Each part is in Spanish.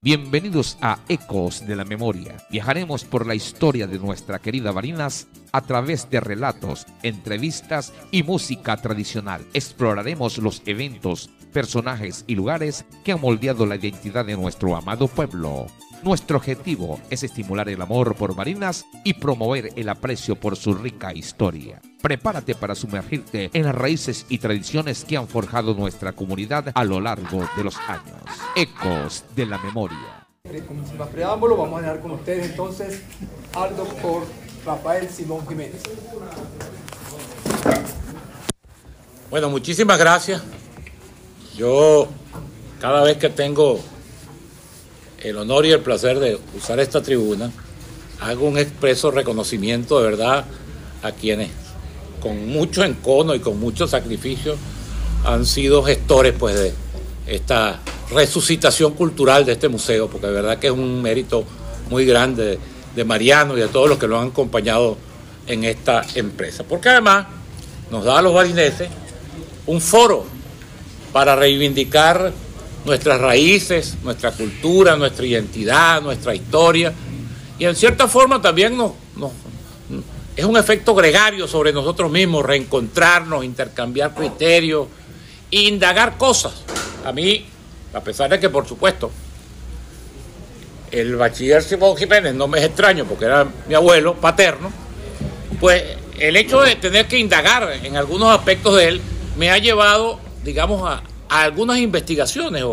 Bienvenidos a Ecos de la Memoria. Viajaremos por la historia de nuestra querida Barinas a través de relatos, entrevistas y música tradicional. Exploraremos los eventos, personajes y lugares que han moldeado la identidad de nuestro amado pueblo. Nuestro objetivo es estimular el amor por Barinas y promover el aprecio por su rica historia. Prepárate para sumergirte en las raíces y tradiciones que han forjado nuestra comunidad a lo largo de los años. Ecos de la Memoria. Sin más preámbulo, vamos a dejar con ustedes entonces al doctor Rafael Simón Jiménez. Bueno, muchísimas gracias. Yo cada vez que tengo el honor y el placer de usar esta tribuna, hago un expreso reconocimiento de verdad a quienes con mucho encono y con mucho sacrificio han sido gestores pues de esta resucitación cultural de este museo, porque de verdad que es un mérito muy grande de Mariano y de todos los que lo han acompañado en esta empresa, porque además nos da a los barineses un foro para reivindicar nuestras raíces, nuestra cultura, nuestra identidad, nuestra historia, y en cierta forma también es un efecto gregario sobre nosotros mismos, reencontrarnos, intercambiar criterios, indagar cosas. A mí, a pesar de que por supuesto el bachiller Simón Jiménez no me es extraño porque era mi abuelo paterno, pues el hecho de tener que indagar en algunos aspectos de él me ha llevado, digamos, a algunas investigaciones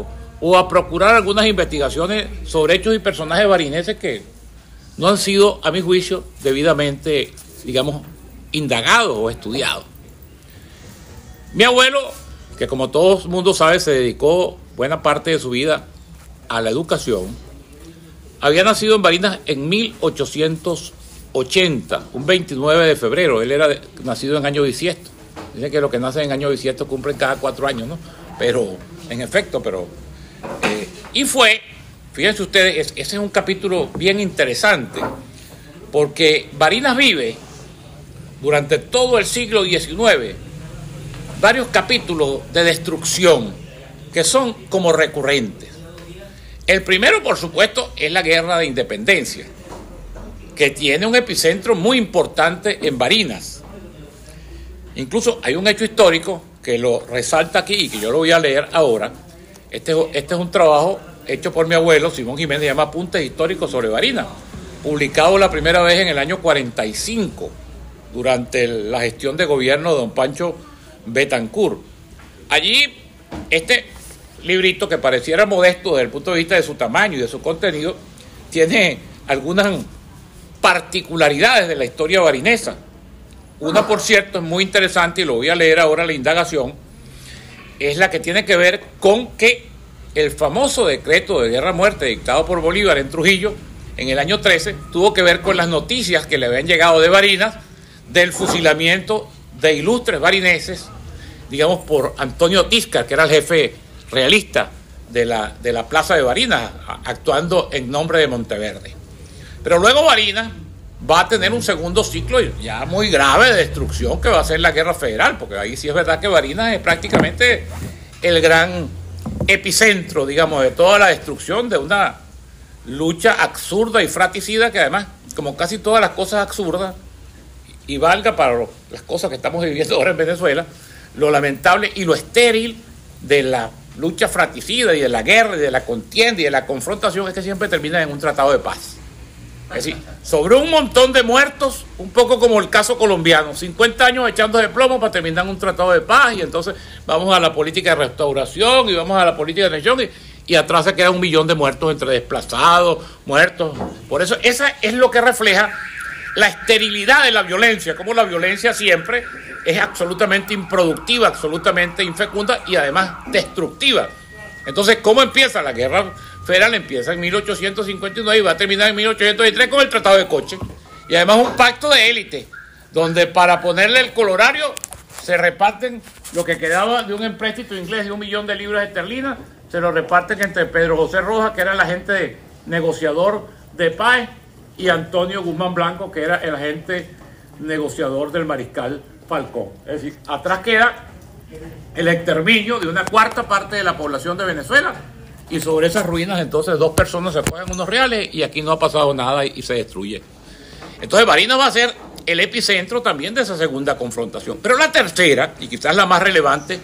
o a procurar algunas investigaciones sobre hechos y personajes barineses que no han sido, a mi juicio, debidamente, digamos, indagados o estudiados. Mi abuelo, que como todo el mundo sabe, se dedicó buena parte de su vida a la educación, había nacido en Barinas en 1880, un 29 de febrero. Él era nacido en año bisiesto. Dicen que los que nacen en año bisiesto cumplen cada 4 años, ¿no? Pero, en efecto, y fue, fíjense ustedes, ese es un capítulo bien interesante, porque Barinas vive durante todo el siglo XIX varios capítulos de destrucción que son como recurrentes. El primero, por supuesto, es la Guerra de Independencia, que tiene un epicentro muy importante en Barinas. Incluso hay un hecho histórico que lo resalta aquí y que yo lo voy a leer ahora. Este es un trabajo hecho por mi abuelo, Simón Jiménez, se llama Apuntes Históricos sobre Barinas, publicado la primera vez en el año 45, durante la gestión de gobierno de don Pancho Betancourt. Allí, este librito, que pareciera modesto desde el punto de vista de su tamaño y de su contenido, tiene algunas particularidades de la historia barinesa. Una, por cierto, es muy interesante y lo voy a leer ahora, la indagación, es la que tiene que ver con que el famoso decreto de guerra-muerte dictado por Bolívar en Trujillo en el año 13 tuvo que ver con las noticias que le habían llegado de Barinas del fusilamiento de ilustres barineses, digamos, por Antonio Tiscar, que era el jefe realista de la plaza de Barinas, actuando en nombre de Monteverde. Pero luego Barinas va a tener un segundo ciclo ya muy grave de destrucción, que va a ser la Guerra Federal, porque ahí sí es verdad que Barinas es prácticamente el gran epicentro, digamos, de toda la destrucción de una lucha absurda y fratricida, que además, como casi todas las cosas absurdas, y valga para las cosas que estamos viviendo ahora en Venezuela, lo lamentable y lo estéril de la lucha fratricida y de la guerra y de la contienda y de la confrontación es que siempre termina en un tratado de paz. Es decir, sobre un montón de muertos, un poco como el caso colombiano, 50 años echando de plomo para terminar un tratado de paz, y entonces vamos a la política de restauración y vamos a la política de región y atrás se queda 1 millón de muertos entre desplazados, muertos. Por eso, esa es lo que refleja la esterilidad de la violencia, como la violencia siempre es absolutamente improductiva, absolutamente infecunda y además destructiva. Entonces, ¿cómo empieza la guerra federal? Empieza en 1859 y va a terminar en 1823 con el Tratado de Coche. Y además un pacto de élite, donde para ponerle el colorario se reparten lo que quedaba de un empréstito inglés de 1 millón de libras esterlinas, se lo reparten entre Pedro José Rojas, que era el agente negociador de Páez, y Antonio Guzmán Blanco, que era el agente negociador del mariscal Falcón. Es decir, atrás queda el exterminio de una cuarta parte de la población de Venezuela, y sobre esas ruinas entonces 2 personas se juegan unos reales y aquí no ha pasado nada y se destruye. Entonces Barinas va a ser el epicentro también de esa segunda confrontación. Pero la tercera, y quizás la más relevante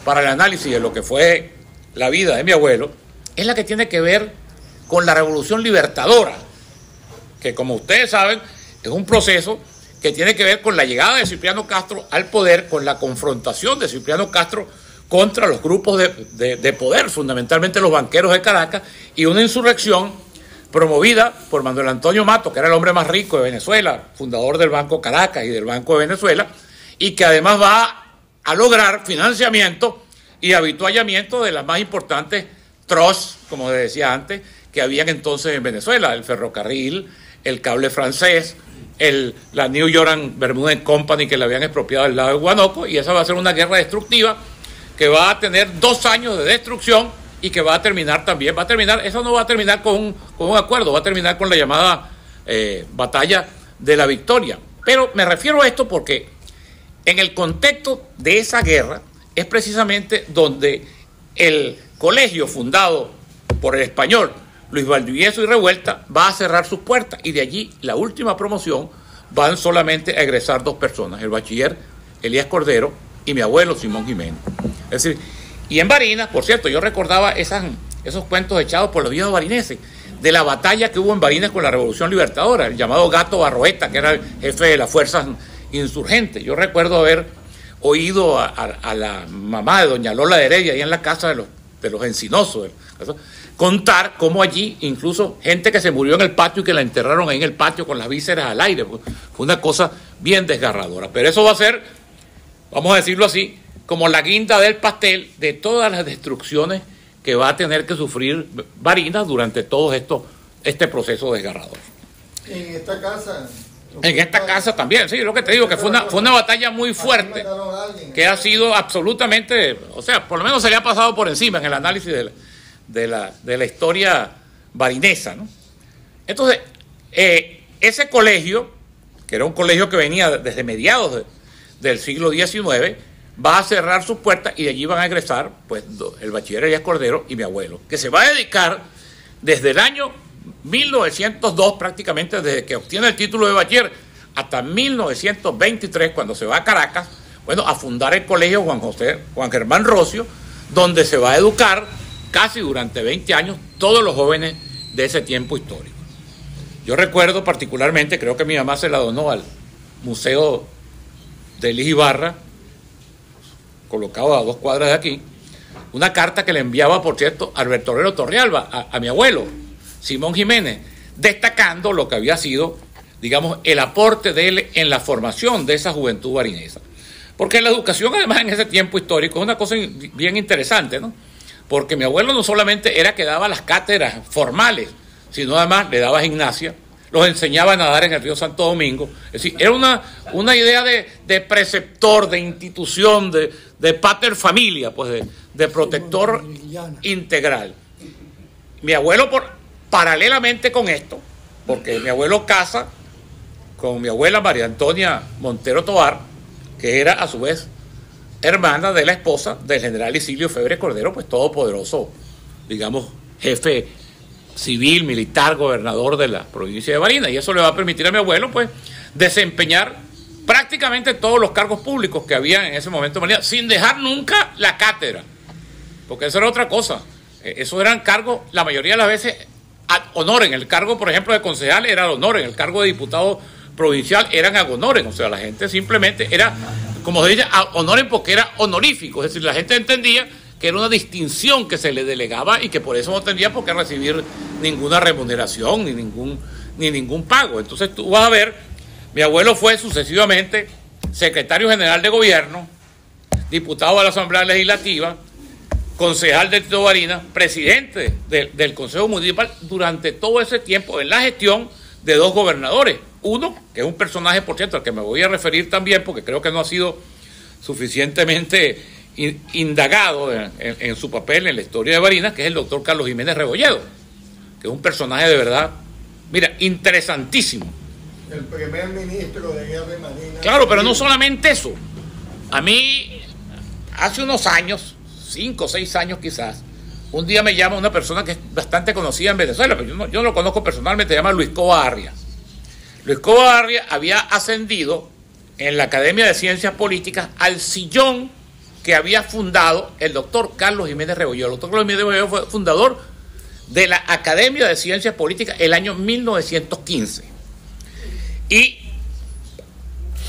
para el análisis de lo que fue la vida de mi abuelo, es la que tiene que ver con la Revolución Libertadora, que como ustedes saben es un proceso que tiene que ver con la llegada de Cipriano Castro al poder, con la confrontación de Cipriano Castro contra los grupos de poder, fundamentalmente los banqueros de Caracas, y una insurrección promovida por Manuel Antonio Matos, que era el hombre más rico de Venezuela, fundador del Banco Caracas y del Banco de Venezuela, y que además va a lograr financiamiento y avituallamiento de las más importantes trusts, como decía antes, que habían entonces en Venezuela: el ferrocarril, el cable francés, la New York Bermuda Company, que le habían expropiado del lado de Guanoco, y esa va a ser una guerra destructiva que va a tener 2 años de destrucción y que va a terminar también, eso no va a terminar con un acuerdo, va a terminar con la llamada batalla de la victoria. Pero me refiero a esto porque en el contexto de esa guerra es precisamente donde el colegio fundado por el español Luis Valdivieso y Revuelta va a cerrar sus puertas, y de allí la última promoción van solamente a egresar 2 personas, el bachiller Elías Cordero y mi abuelo Simón Jiménez. Es decir, y en Barinas, por cierto, yo recordaba esos cuentos echados por los viejos barineses de la batalla que hubo en Barinas con la Revolución Libertadora, el llamado Gato Barroeta, que era el jefe de las fuerzas insurgentes. Yo recuerdo haber oído a la mamá de doña Lola de Heredia, ahí en la casa de los Encinosos, contar cómo allí incluso gente que se murió en el patio y que la enterraron ahí en el patio con las vísceras al aire. Fue una cosa bien desgarradora. Pero eso va a ser, vamos a decirlo así, como la guinda del pastel de todas las destrucciones que va a tener que sufrir Barinas durante todo este proceso desgarrador. En esta casa. En esta casa también, sí, lo que te digo, que fue una batalla muy fuerte, que ha sido absolutamente, o sea, por lo menos se le ha pasado por encima en el análisis de la historia barinesa, ¿no? Entonces, ese colegio, que era un colegio que venía desde mediados del siglo XIX, va a cerrar sus puertas y de allí van a egresar pues el bachiller Elías Cordero y mi abuelo, que se va a dedicar desde el año 1902, prácticamente desde que obtiene el título de bachiller, hasta 1923, cuando se va a Caracas, bueno, a fundar el colegio Juan Germán Rocio, donde se va a educar casi durante 20 años todos los jóvenes de ese tiempo histórico. Yo recuerdo particularmente, creo que mi mamá se la donó al Museo de Elis Ibarra, colocado a 2 cuadras de aquí, una carta que le enviaba, por cierto, Alberto Herrero Torrealba, a mi abuelo, Simón Jiménez, destacando lo que había sido, digamos, el aporte de él en la formación de esa juventud barinesa. Porque la educación, además, en ese tiempo histórico, es una cosa bien interesante, ¿no? Porque mi abuelo no solamente era que daba las cátedras formales, sino además le daba gimnasia, los enseñaba a nadar en el río Santo Domingo. Es decir, era una idea de preceptor, de institución, de pater familia, pues de protector integral. Mi abuelo, paralelamente con esto, porque mi abuelo casa con mi abuela María Antonia Montero Tovar, que era a su vez hermana de la esposa del general Isilio Febre Cordero, pues todopoderoso, digamos, jefe civil, militar, gobernador de la provincia de Barinas, y eso le va a permitir a mi abuelo pues desempeñar prácticamente todos los cargos públicos que había en ese momento en Barinas, sin dejar nunca la cátedra, porque eso era otra cosa. Esos eran cargos, la mayoría de las veces ad honorem. El cargo, por ejemplo, de concejal era ad honorem, el cargo de diputado provincial eran ad honorem, o sea, la gente simplemente era, como se dice, ad honorem porque era honorífico, es decir, la gente entendía que era una distinción que se le delegaba y que por eso no tendría por qué recibir ninguna remuneración ni ningún pago. Entonces tú vas a ver, mi abuelo fue sucesivamente secretario general de gobierno, diputado a la Asamblea Legislativa, concejal de Tito Barinas, presidente del Consejo Municipal durante todo ese tiempo en la gestión de 2 gobernadores. Uno, que es un personaje, por cierto, al que me voy a referir también porque creo que no ha sido suficientemente indagado en su papel en la historia de Barinas, que es el doctor Carlos Jiménez Rebolledo, que es un personaje de verdad, mira, interesantísimo. El primer ministro de Guerra y Marina. Claro, pero no solamente eso. A mí, hace unos años, 5 o 6 años quizás, un día me llama una persona que es bastante conocida en Venezuela, pero yo no lo conozco personalmente, se llama Luis Cobarria. Luis Cobarria había ascendido en la Academia de Ciencias Políticas al sillón que había fundado el doctor Carlos Jiménez Rebolledo. El doctor Carlos Jiménez Rebolledo fue fundador de la Academia de Ciencias Políticas el año 1915. Y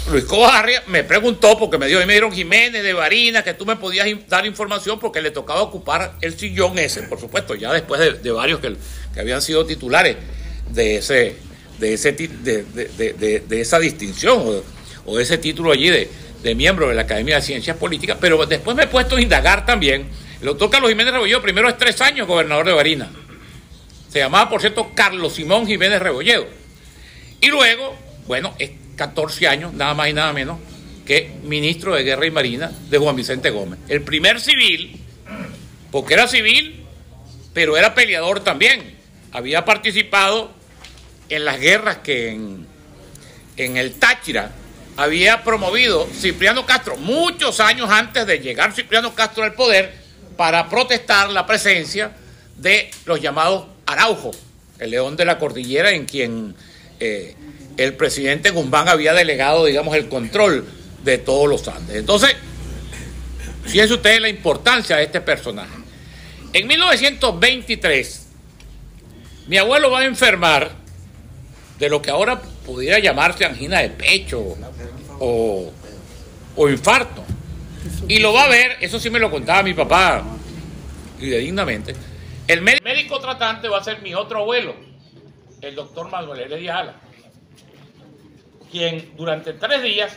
Luis Cobarria me preguntó, porque me dieron Jiménez de Barinas, que tú me podías dar información porque le tocaba ocupar el sillón ese, por supuesto, ya después de varios que habían sido titulares de esa distinción o de ese título allí de miembro de la Academia de Ciencias Políticas. Pero después me he puesto a indagar también. El doctor Carlos Jiménez Rebolledo primero es 3 años gobernador de Barinas. Se llamaba, por cierto, Carlos Simón Jiménez Rebolledo. Y luego, bueno, es 14 años, nada más y nada menos, que ministro de Guerra y Marina de Juan Vicente Gómez. El primer civil, porque era civil, pero era peleador también. Había participado en las guerras que en el Táchira había promovido Cipriano Castro, muchos años antes de llegar Cipriano Castro al poder, para protestar la presencia de los llamados Araujo, el león de la cordillera, en quien el presidente Guzmán había delegado, digamos, el control de todos los Andes. Entonces, fíjense ustedes la importancia de este personaje. En 1923, mi abuelo va a enfermar de lo que ahora pudiera llamarse angina de pecho o infarto. Y lo va a ver, eso sí me lo contaba mi papá, y dignamente. El médico tratante va a ser mi otro abuelo, el doctor Manuel Heredia Alas, quien durante 3 días,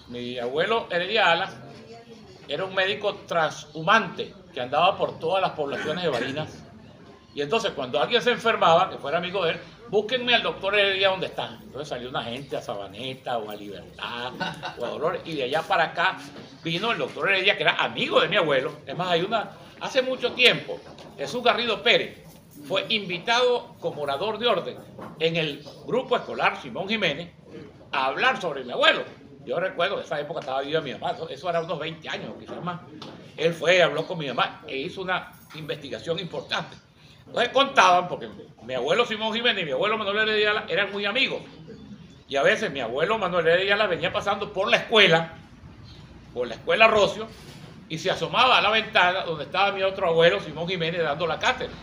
mi abuelo Heredia Alas era un médico transhumante que andaba por todas las poblaciones de Barinas. Y entonces cuando alguien se enfermaba, que fuera amigo de él, búsquenme al doctor Heredia donde está. Entonces salió una gente a Sabaneta o a Libertad o a Dolores, y de allá para acá vino el doctor Heredia, que era amigo de mi abuelo. Es más, hace mucho tiempo, Jesús Garrido Pérez fue invitado como orador de orden en el grupo escolar Simón Jiménez a hablar sobre mi abuelo. Yo recuerdo, en esa época estaba viva mi mamá, eso era unos 20 años, quizás más. Él fue, habló con mi mamá e hizo una investigación importante. Entonces contaban, porque mi abuelo Simón Jiménez y mi abuelo Manuel Heredia eran muy amigos. Y a veces mi abuelo Manuel Heredia venía pasando por la escuela Rocio, y se asomaba a la ventana donde estaba mi otro abuelo Simón Jiménez dando la cátedra.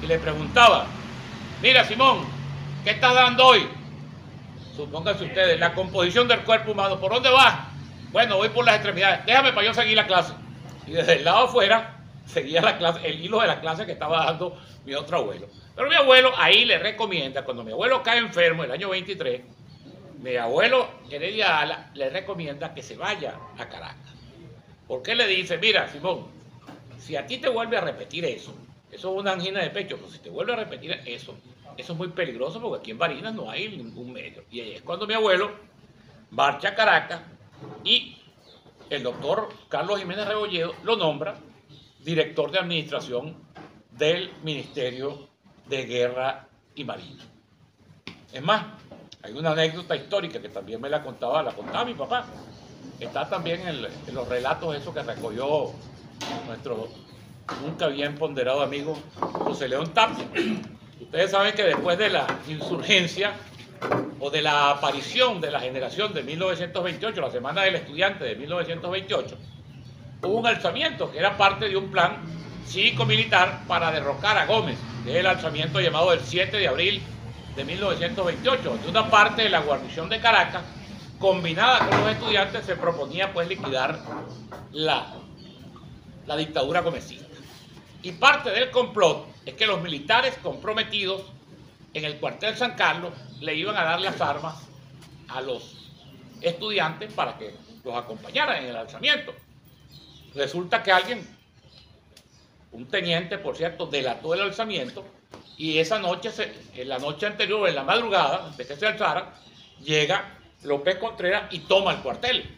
Y le preguntaba: mira, Simón, ¿qué estás dando hoy? Supónganse ustedes, la composición del cuerpo humano. ¿Por dónde vas? Bueno, voy por las extremidades. Déjame para yo seguir la clase. Y desde el lado afuera seguía la clase, el hilo de la clase que estaba dando mi otro abuelo. Pero mi abuelo ahí le recomienda, cuando mi abuelo cae enfermo el año 23, mi abuelo Heredia Alas le recomienda que se vaya a Caracas. Porque le dice: mira, Simón, si a ti te vuelve a repetir eso es una angina de pecho, pero si te vuelve a repetir eso es muy peligroso, porque aquí en Barinas no hay ningún medio. Y ahí es cuando mi abuelo marcha a Caracas y el doctor Carlos Jiménez Rebolledo lo nombra director de administración del Ministerio de Guerra y Marina. Es más, hay una anécdota histórica que también me la contaba mi papá. Está también en los relatos esos que recogió nuestro nunca bien ponderado amigo José León Tapia. Ustedes saben que después de la insurgencia o de la aparición de la generación de 1928, la Semana del Estudiante de 1928, hubo un alzamiento que era parte de un plan cívico-militar para derrocar a Gómez, que es el alzamiento llamado el 7 de abril de 1928, donde una parte de la guarnición de Caracas, combinada con los estudiantes, se proponía pues liquidar la dictadura gomecista. Y parte del complot es que los militares comprometidos en el cuartel San Carlos le iban a dar las armas a los estudiantes para que los acompañaran en el alzamiento. Resulta que un teniente, por cierto, delató el alzamiento, y esa noche, en la noche anterior, en la madrugada, antes que se alzara, llega López Contreras y toma el cuartel.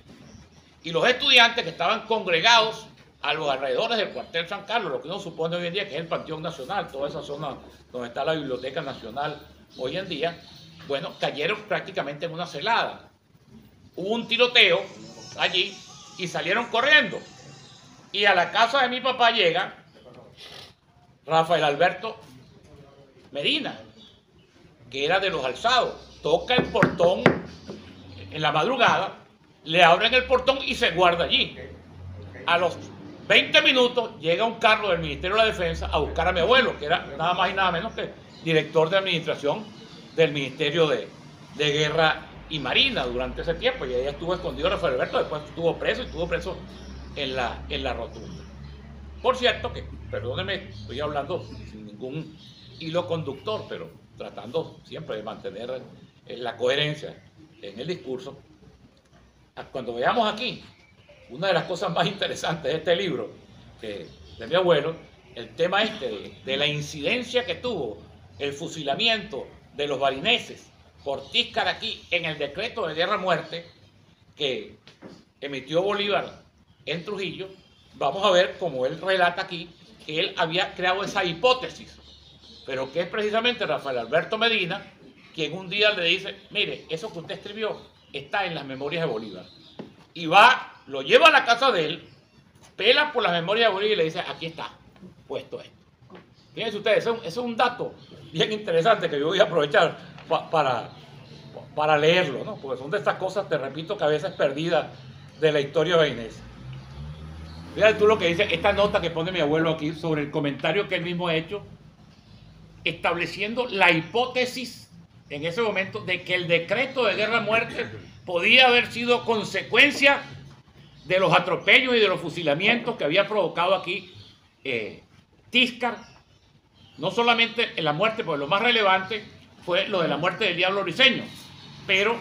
Y los estudiantes que estaban congregados a los alrededores del cuartel San Carlos, lo que uno supone hoy en día que es el Panteón Nacional, toda esa zona donde está la Biblioteca Nacional hoy en día, bueno, cayeron prácticamente en una celada. Hubo un tiroteo allí y salieron corriendo. Y a la casa de mi papá llega Rafael Alberto Medina, que era de los Alzados, toca el portón en la madrugada, le abren el portón y se guarda allí. A los 20 minutos llega un carro del Ministerio de la Defensa a buscar a mi abuelo, que era nada más y nada menos que director de administración del Ministerio de Guerra y Marina durante ese tiempo, y ahí estuvo escondido Rafael Alberto, después estuvo preso en la rotunda. Por cierto que, perdónenme, estoy hablando sin ningún hilo conductor, pero tratando siempre de mantener la coherencia en el discurso. Cuando veamos aquí, una de las cosas más interesantes de este libro de mi abuelo, el tema de la incidencia que tuvo el fusilamiento de los barineses por Tíscar aquí en el decreto de guerra-muerte que emitió Bolívar en Trujillo. Vamos a ver, como él relata aquí, que él había creado esa hipótesis, pero que es precisamente Rafael Alberto Medina quien un día le dice: mire, eso que usted escribió está en las memorias de Bolívar. Y lo lleva a la casa de él, pela por las memorias de Bolívar y le dice: aquí está puesto esto. Fíjense ustedes, eso es un dato bien interesante que yo voy a aprovechar para leerlo, ¿no? Porque son de estas cosas, te repito, que a veces perdidas de la historia bainesa. Fíjate tú lo que dice esta nota que pone mi abuelo aquí sobre el comentario que él mismo ha hecho, estableciendo la hipótesis en ese momento de que el decreto de guerra-muerte podía haber sido consecuencia de los atropellos y de los fusilamientos que había provocado aquí Tíscar. No solamente en la muerte, porque lo más relevante fue lo de la muerte del Diablo Briceño, pero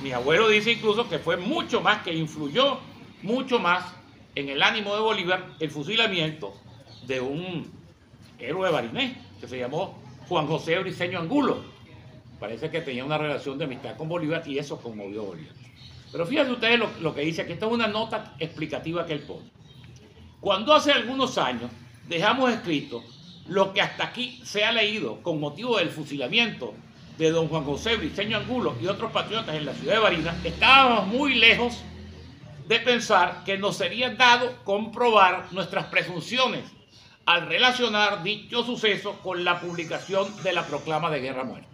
mi abuelo dice incluso que fue mucho más, que influyó mucho más en el ánimo de Bolívar el fusilamiento de un héroe barinés que se llamó Juan José Briceño Angulo. Parece que tenía una relación de amistad con Bolívar y eso conmovió a Bolívar. Pero fíjense ustedes lo que dice, que esta es una nota explicativa que él pone. Cuando hace algunos años dejamos escrito lo que hasta aquí se ha leído con motivo del fusilamiento de don Juan José Briceño Angulo y otros patriotas en la ciudad de Barinas, estábamos muy lejos de pensar que nos sería dado comprobar nuestras presunciones al relacionar dicho suceso con la publicación de la proclama de guerra-muerte.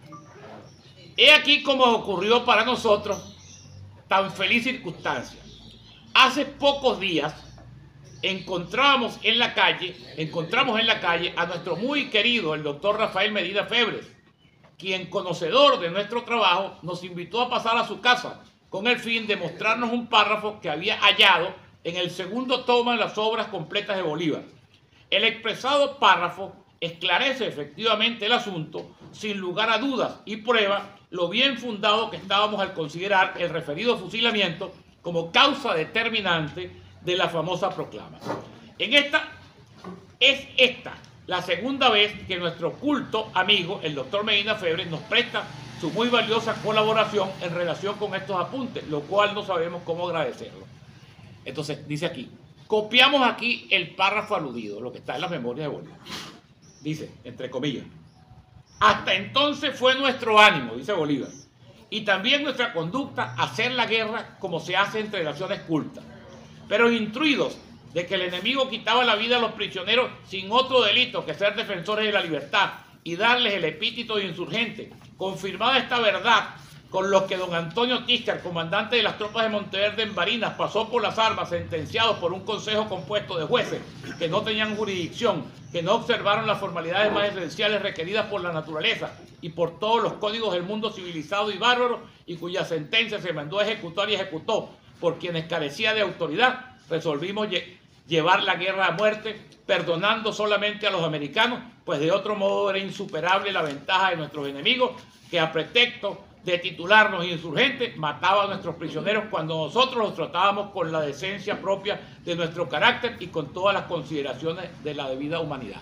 He aquí como ocurrió para nosotros tan feliz circunstancia. Hace pocos días encontramos en la calle a nuestro muy querido, el doctor Rafael Medina Febres, quien, conocedor de nuestro trabajo, nos invitó a pasar a su casa con el fin de mostrarnos un párrafo que había hallado en el segundo tomo de las obras completas de Bolívar. El expresado párrafo esclarece efectivamente el asunto sin lugar a dudas y prueba lo bien fundado que estábamos al considerar el referido fusilamiento como causa determinante de la famosa proclama. Esta la segunda vez que nuestro culto amigo, el doctor Medina Febres, nos presta su muy valiosa colaboración en relación con estos apuntes, lo cual no sabemos cómo agradecerlo. Entonces, dice aquí, copiamos aquí el párrafo aludido, lo que está en las memorias de Bolívar. Dice, entre comillas, hasta entonces fue nuestro ánimo, dice Bolívar, y también nuestra conducta hacer la guerra como se hace entre naciones cultas. Pero instruidos de que el enemigo quitaba la vida a los prisioneros sin otro delito que ser defensores de la libertad y darles el epíteto de insurgente, confirmada esta verdad con los que don Antonio Tíscar, comandante de las tropas de Monteverde en Barinas, pasó por las armas sentenciado por un consejo compuesto de jueces que no tenían jurisdicción, que no observaron las formalidades más esenciales requeridas por la naturaleza y por todos los códigos del mundo civilizado y bárbaro, y cuya sentencia se mandó a ejecutar y ejecutó por quienes carecía de autoridad, resolvimos llevar la guerra a muerte, perdonando solamente a los americanos, pues de otro modo era insuperable la ventaja de nuestros enemigos, que a pretexto de titularnos insurgentes, mataba a nuestros prisioneros cuando nosotros los tratábamos con la decencia propia de nuestro carácter y con todas las consideraciones de la debida humanidad.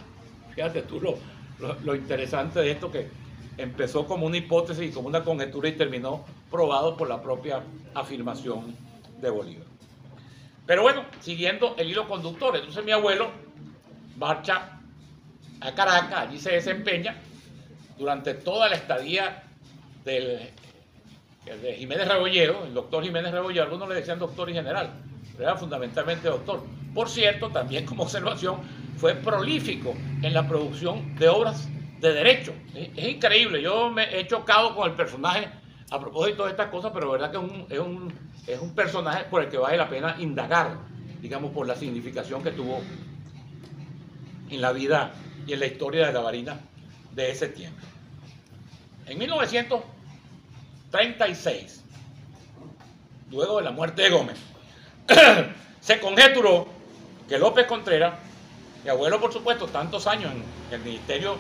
Fíjate tú lo interesante de esto, que empezó como una hipótesis y como una conjetura y terminó probado por la propia afirmación de Bolívar. Pero bueno, siguiendo el hilo conductor, entonces mi abuelo marcha a Caracas, allí se desempeña durante toda la estadía de Jiménez Rebollero, el doctor Jiménez Rebollero. Algunos le decían doctor y general, pero era fundamentalmente doctor. Por cierto, también como observación, fue prolífico en la producción de obras de derecho. Es increíble, yo me he chocado con el personaje a propósito de estas cosas, pero la verdad que es un personaje por el que vale la pena indagar, digamos, por la significación que tuvo en la vida y en la historia de la Barinas de ese tiempo. En 1936, luego de la muerte de Gómez, se conjeturó que López Contreras, mi abuelo por supuesto, tantos años en el Ministerio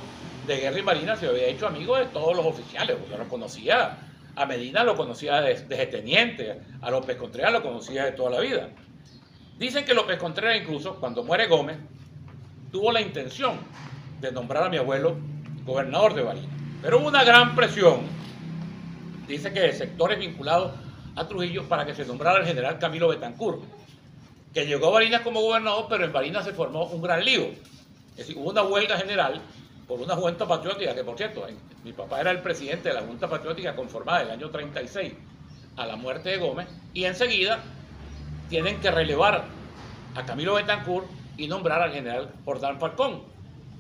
de Guerra y Marina, se había hecho amigo de todos los oficiales. Yo lo conocía, a Medina lo conocía desde teniente, a López Contreras lo conocía de toda la vida. Dicen que López Contreras incluso, cuando muere Gómez, tuvo la intención de nombrar a mi abuelo gobernador de Barinas. Pero hubo una gran presión, dice que de sectores vinculados a Trujillo, para que se nombrara el general Camilo Betancourt, que llegó a Barinas como gobernador, pero en Barinas se formó un gran lío. Es decir, hubo una huelga general por una Junta Patriótica, que por cierto, mi papá era el presidente de la Junta Patriótica conformada del año 36 a la muerte de Gómez, y enseguida tienen que relevar a Camilo Betancourt y nombrar al general Jordán Falcón,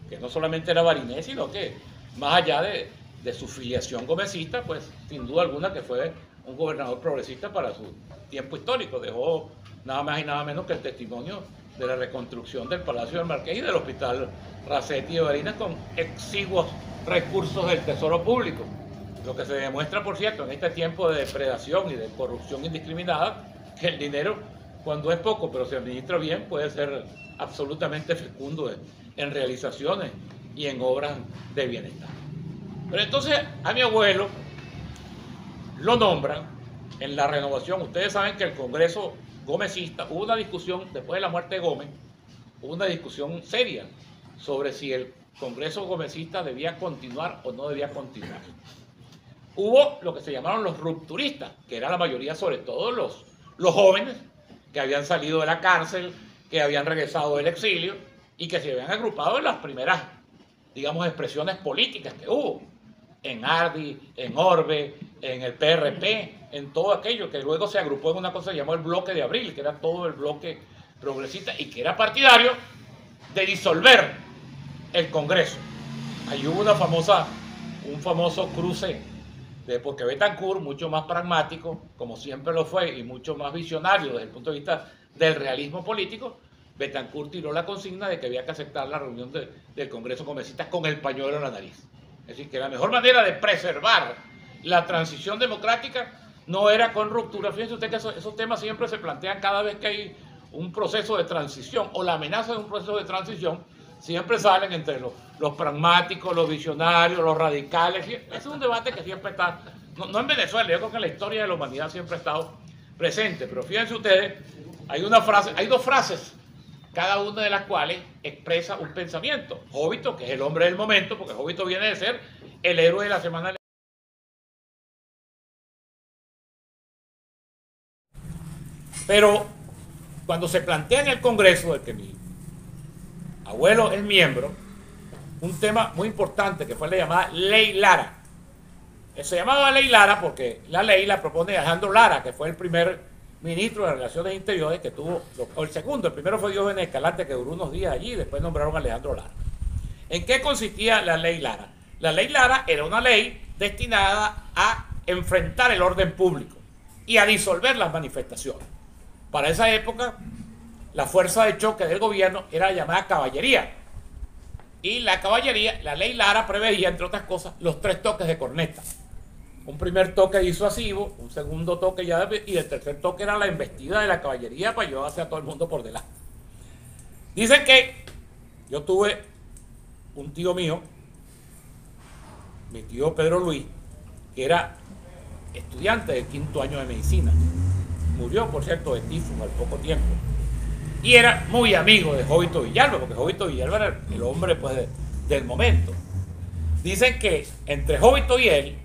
que no solamente era barinés, sino que más allá de su filiación gomecista, pues sin duda alguna que fue un gobernador progresista para su tiempo histórico. Dejó nada más y nada menos que el testimonio de la reconstrucción del Palacio del Marqués y del Hospital Racetti de Barinas con exiguos recursos del Tesoro Público. Lo que se demuestra, por cierto, en este tiempo de depredación y de corrupción indiscriminada, que el dinero, cuando es poco pero se administra bien, puede ser absolutamente fecundo en realizaciones y en obras de bienestar. Pero entonces a mi abuelo lo nombran en la renovación. Ustedes saben que el Congreso gomecista, hubo una discusión después de la muerte de Gómez, hubo una discusión seria sobre si el Congreso gomecista debía continuar o no debía continuar. Hubo lo que se llamaron los rupturistas, que era la mayoría, sobre todo los jóvenes que habían salido de la cárcel, que habían regresado del exilio y que se habían agrupado en las primeras, digamos, expresiones políticas que hubo, en Ardi, en Orbe, en el PRP, en todo aquello que luego se agrupó en una cosa que se llamó el Bloque de Abril, que era todo el bloque progresista y que era partidario de disolver el Congreso. Ahí hubo un famoso cruce, porque Betancourt, mucho más pragmático, como siempre lo fue, y mucho más visionario desde el punto de vista del realismo político, Betancourt tiró la consigna de que había que aceptar la reunión del Congreso Gomecista con el pañuelo en la nariz. Es decir, que la mejor manera de preservar la transición democrática no era con ruptura. Fíjense usted que esos temas siempre se plantean cada vez que hay un proceso de transición o la amenaza de un proceso de transición, siempre salen entre los pragmáticos, los visionarios, los radicales. Ese es un debate que siempre está, no en Venezuela, yo creo que en la historia de la humanidad siempre ha estado presente. Pero fíjense ustedes, hay dos frases, cada una de las cuales expresa un pensamiento. Jovito, que es el hombre del momento, porque Jovito viene de ser el héroe de la semana. Pero cuando se plantea en el Congreso, del que mi abuelo es miembro, un tema muy importante que fue la llamada Ley Lara. Se llamaba Ley Lara porque la ley la propone Alejandro Lara, que fue el primer ministro de Relaciones Interiores que tuvo, o el segundo. El primero fue Diógenes Escalante, que duró unos días allí, y después nombraron a Alejandro Lara. ¿En qué consistía la Ley Lara? La Ley Lara era una ley destinada a enfrentar el orden público y a disolver las manifestaciones. Para esa época, la fuerza de choque del gobierno era la llamada caballería. Y la caballería, la Ley Lara preveía, entre otras cosas, los 3 toques de corneta. Un primer toque disuasivo, un segundo toque ya, y el tercer toque era la embestida de la caballería para llevarse a todo el mundo por delante. Dicen que yo tuve un tío mío, mi tío Pedro Luis, que era estudiante del 5º año de medicina. Murió, por cierto, de tifus al poco tiempo. Y era muy amigo de Jovito Villalba, porque Jovito Villalba era el hombre, pues, del momento. Dicen que entre Jovito y él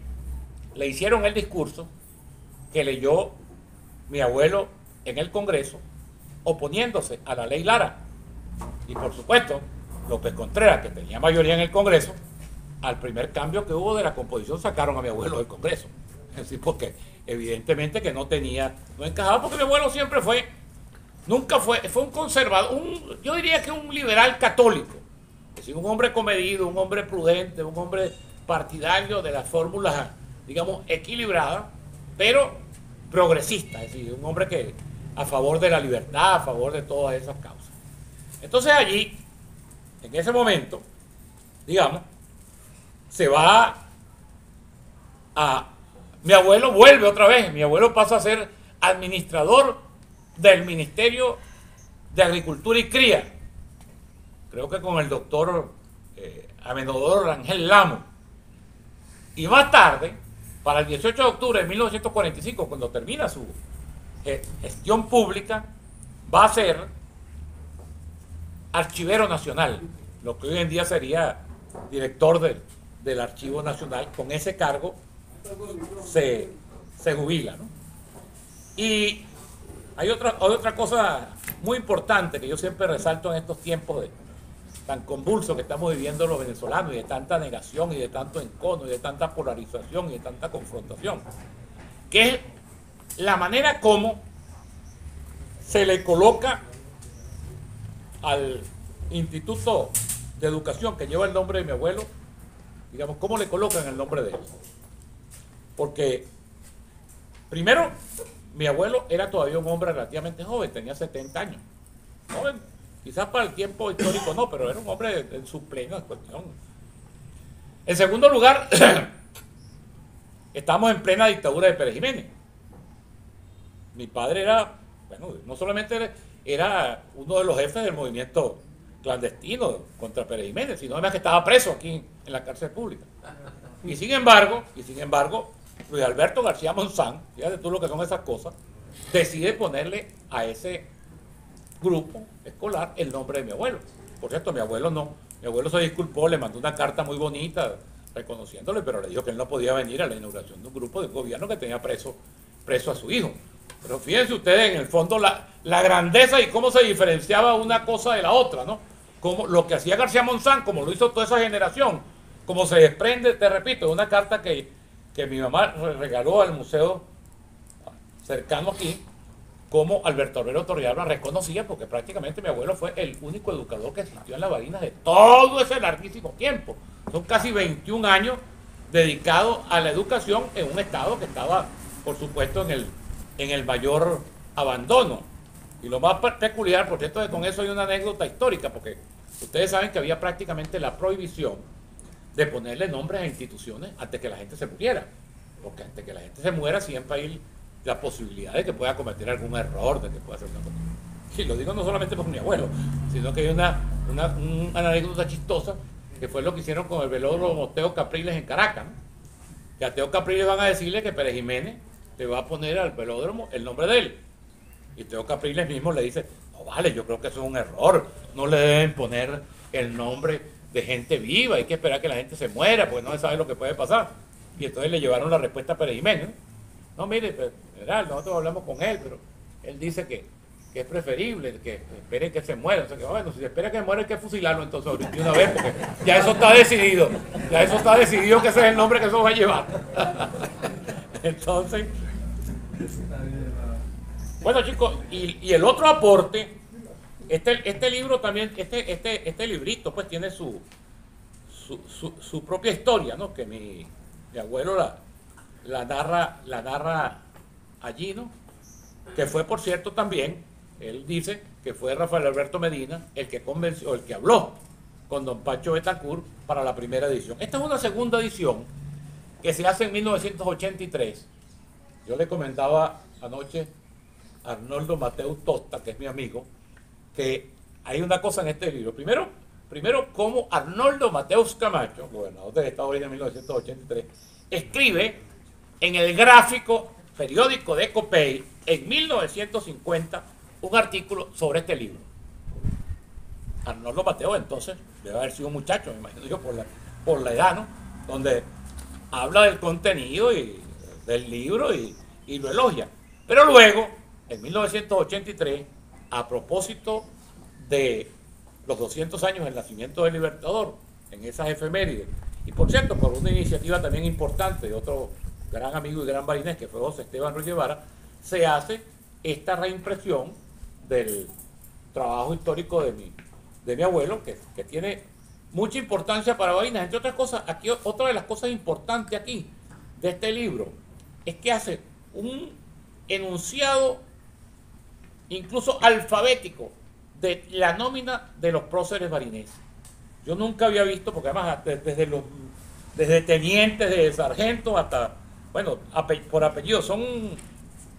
le hicieron el discurso que leyó mi abuelo en el Congreso, oponiéndose a la Ley Lara. Y por supuesto, López Contreras, que tenía mayoría en el Congreso, al primer cambio que hubo de la composición sacaron a mi abuelo del Congreso. Es decir, porque evidentemente que no encajaba, porque mi abuelo siempre fue nunca fue un conservador, yo diría que un liberal católico, es decir, un hombre comedido, un hombre prudente, un hombre partidario de las fórmulas, digamos, equilibradas, pero progresista, es decir, un hombre que a favor de la libertad, a favor de todas esas causas. Entonces allí, en ese momento, digamos, se va a... Mi abuelo vuelve otra vez, mi abuelo pasa a ser administrador del Ministerio de Agricultura y Cría, creo que con el doctor Amenodoro Rangel Lamo. Y más tarde, para el 18 de octubre de 1945, cuando termina su gestión pública, va a ser archivero nacional, lo que hoy en día sería director del Archivo Nacional. Con ese cargo se jubila, ¿no? Y hay otra cosa muy importante que yo siempre resalto en estos tiempos tan convulsos que estamos viviendo los venezolanos, y de tanta negación, y de tanto encono, y de tanta polarización, y de tanta confrontación, que es la manera como se le coloca al Instituto de Educación que lleva el nombre de mi abuelo, digamos, cómo le colocan el nombre de él. Porque, primero, mi abuelo era todavía un hombre relativamente joven, tenía 70 años. Joven, quizás para el tiempo histórico no, pero era un hombre en su plena cuestión. En segundo lugar, estamos en plena dictadura de Pérez Jiménez. Mi padre era, bueno, no solamente era uno de los jefes del movimiento clandestino contra Pérez Jiménez, sino además que estaba preso aquí en la cárcel pública. Y sin embargo, Luis Alberto García Monzón, fíjate tú lo que son esas cosas, decide ponerle a ese grupo escolar el nombre de mi abuelo. Por cierto, mi abuelo se disculpó, le mandó una carta muy bonita reconociéndole, pero le dijo que él no podía venir a la inauguración de un grupo de gobierno que tenía preso a su hijo. Pero fíjense ustedes, en el fondo, la grandeza y cómo se diferenciaba una cosa de la otra, ¿no? Como lo que hacía García Monzón, como lo hizo toda esa generación, como se desprende, te repito, de una carta que mi mamá regaló al museo cercano aquí, como Alberto Obrero Torrealba reconocía, porque prácticamente mi abuelo fue el único educador que existió en las Barinas de todo ese larguísimo tiempo. Son casi 21 años dedicados a la educación en un estado que estaba, por supuesto, en el mayor abandono. Y lo más peculiar, por cierto, es que con eso hay una anécdota histórica, porque ustedes saben que había prácticamente la prohibición de ponerle nombres a instituciones antes que la gente se muriera, porque antes que la gente se muera siempre hay la posibilidad de que pueda cometer algún error, de que pueda hacer una cosa. Y lo digo no solamente por mi abuelo, sino que hay una anécdota chistosa, que fue lo que hicieron con el velódromo Teo Capriles en Caracas, ¿no? Que a Teo Capriles van a decirle que Pérez Jiménez le va a poner al velódromo el nombre de él. Y Teo Capriles mismo le dice, no vale, yo creo que eso es un error, no le deben poner el nombre de gente viva, hay que esperar que la gente se muera, porque no se sabe lo que puede pasar. Y entonces le llevaron la respuesta a Pérez Jiménez. No, mire, general, nosotros hablamos con él, pero él dice que es preferible que espere que se muera. O sea, que bueno, si se espera que muera hay que fusilarlo entonces ahorita de una vez, porque ya eso está decidido. Ya eso está decidido que ese es el nombre que eso va a llevar. Entonces, bueno, chicos, y el otro aporte, este libro también, este librito pues tiene su propia historia, ¿no? Que mi abuelo la narra allí, ¿no? Que fue, por cierto, también, él dice que fue Rafael Alberto Medina el que convenció, el que habló con don Pacho Betancourt para la primera edición. Esta es una segunda edición que se hace en 1983. Yo le comentaba anoche a Arnoldo Mateus Tosta, que es mi amigo, que hay una cosa en este libro. Primero, cómo Arnoldo Mateus Camacho, gobernador del Estado de en 1983, escribe en el gráfico periódico de Copey en 1950 un artículo sobre este libro. Arnoldo Mateus entonces debe haber sido un muchacho, me imagino yo, por la edad, ¿no? Donde habla del contenido y del libro y lo elogia. Pero luego, en 1983, a propósito de los 200 años del nacimiento del Libertador, en esas efemérides, y por cierto, por una iniciativa también importante de otro gran amigo y gran barinés, que fue José Esteban Ruiz Guevara, se hace esta reimpresión del trabajo histórico de mi abuelo, que tiene mucha importancia para Barinas. Entre otras cosas, aquí otra de las cosas importantes aquí de este libro es que hace un enunciado incluso alfabético de la nómina de los próceres barineses. Yo nunca había visto, porque además desde tenientes, de sargentos hasta, bueno, por apellido, son,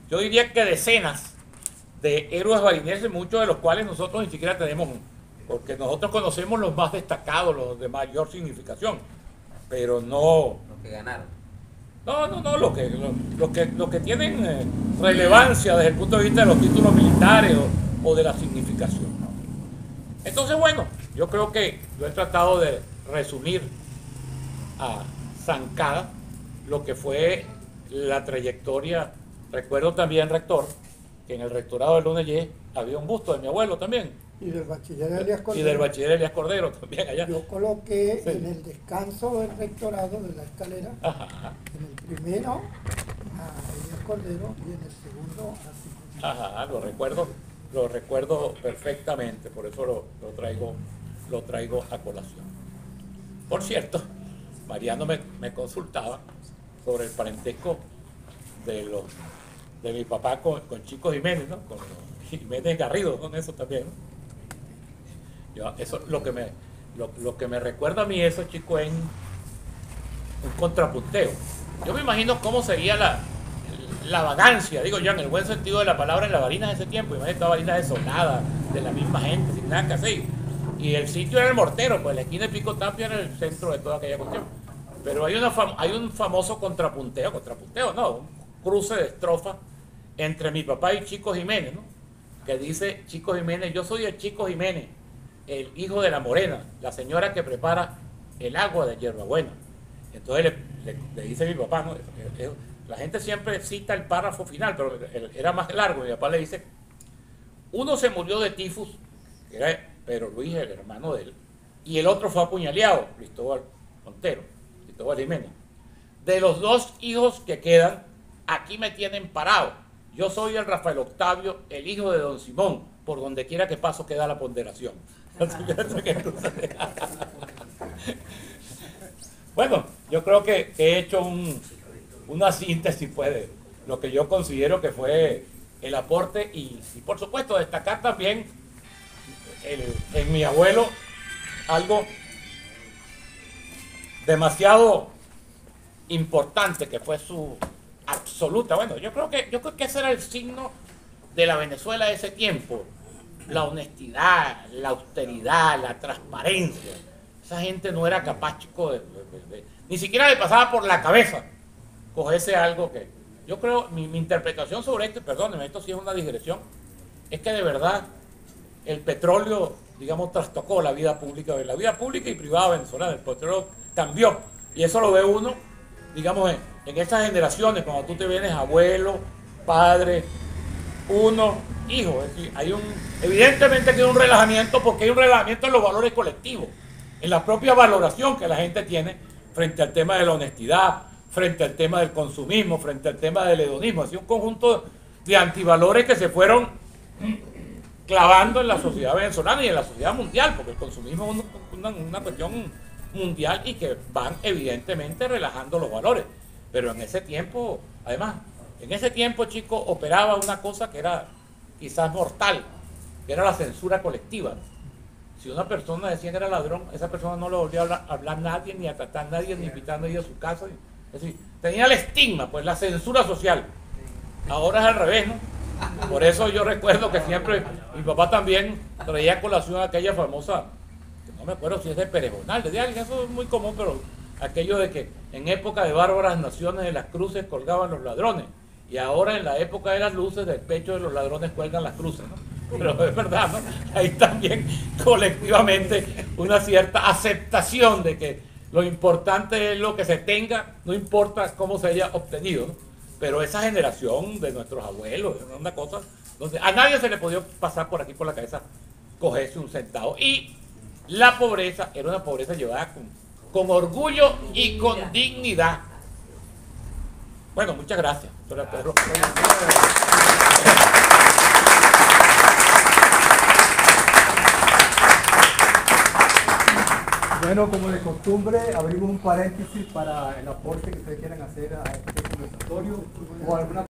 yo diría que decenas de héroes barineses, muchos de los cuales nosotros ni siquiera tenemos, porque nosotros conocemos los más destacados, los de mayor significación, pero no... Los que ganaron. No, los que tienen relevancia desde el punto de vista de los títulos militares o de la significación. Entonces, bueno, yo creo que yo he tratado de resumir a zancada lo que fue la trayectoria. Recuerdo también, rector, que en el rectorado del UNY había un busto de mi abuelo también. Y del bachiller Elías Cordero. Y del bachiller Elías Cordero también allá. Yo coloqué Sí. en el descanso del rectorado de la escalera, Ajá, en el primero a Elías Cordero y en el segundo a Simón. ajá, lo recuerdo perfectamente, por eso lo traigo a colación. Por cierto, Mariano me consultaba sobre el parentesco de mi papá con Chico Jiménez, ¿no? Con Jiménez Garrido, con eso también, ¿no? Eso lo que me recuerda a mí eso, chico, es un contrapunteo. Yo me imagino cómo sería la vagancia, digo yo, en el buen sentido de la palabra, en la Barinas de ese tiempo. Imagínate toda Barinas desolada, de la misma gente, sin nada que hacer. Y el sitio era el Mortero, pues la esquina de Pico Tapia era el centro de toda aquella cuestión. Pero hay un famoso contrapunteo, no, un cruce de estrofas entre mi papá y Chico Jiménez, ¿no? Que dice Chico Jiménez: yo soy el Chico Jiménez, el hijo de la Morena, la señora que prepara el agua de hierbabuena. Entonces le dice mi papá, ¿no? La gente siempre cita el párrafo final, pero era más largo. Mi papá le dice: uno se murió de tifus, que era Pedro Luis, el hermano de él, y el otro fue apuñaleado, Cristóbal Jiménez. De los dos hijos que quedan, aquí me tienen parado. Yo soy el Rafael Octavio, el hijo de don Simón. Por donde quiera que paso queda la ponderación. Bueno, yo creo que he hecho una síntesis, pues, de lo que yo considero que fue el aporte y por supuesto destacar también en mi abuelo algo demasiado importante, que fue su absoluta, bueno, yo creo que ese era el signo de la Venezuela de ese tiempo: la honestidad, la austeridad, la transparencia. Esa gente no era capaz, chico, ni siquiera le pasaba por la cabeza cogerse algo que... Yo creo, mi interpretación sobre esto, y perdónenme, esto sí es una digresión, es que de verdad el petróleo, digamos, trastocó la vida pública y privada venezolana. El petróleo cambió, y eso lo ve uno, digamos, en estas generaciones, cuando tú te vienes abuelo, padre, uno, hijo. Es decir, evidentemente que hay un relajamiento, porque hay un relajamiento en los valores colectivos, en la propia valoración que la gente tiene frente al tema de la honestidad, frente al tema del consumismo, frente al tema del hedonismo. Así un conjunto de antivalores que se fueron clavando en la sociedad venezolana y en la sociedad mundial, porque el consumismo es una cuestión mundial y que van evidentemente relajando los valores. Pero en ese tiempo, además, chicos, operaba una cosa que era quizás mortal, que era la censura colectiva. Si una persona decía que era ladrón, esa persona no le volvía a hablar a nadie, ni a tratar a nadie, ni invitar a nadie a su casa. Es decir, tenía el estigma, pues, la censura social. Ahora es al revés, ¿no? Por eso yo recuerdo que siempre mi papá también traía a colación aquella famosa, que no me acuerdo si es de Perejonal, de alguien, eso es muy común, pero aquello de que en época de bárbaras naciones de las cruces colgaban los ladrones, y ahora en la época de las luces del pecho de los ladrones cuelgan las cruces, ¿no? Pero es verdad, ¿no? Hay también colectivamente una cierta aceptación de que lo importante es lo que se tenga, no importa cómo se haya obtenido, ¿no? Pero esa generación de nuestros abuelos, era una cosa donde a nadie se le podía pasar por aquí por la cabeza cogerse un centavo. Y la pobreza era una pobreza llevada con orgullo y con dignidad. Bueno, muchas gracias. Bueno, como de costumbre, abrimos un paréntesis para el aporte que ustedes quieran hacer a este conversatorio o alguna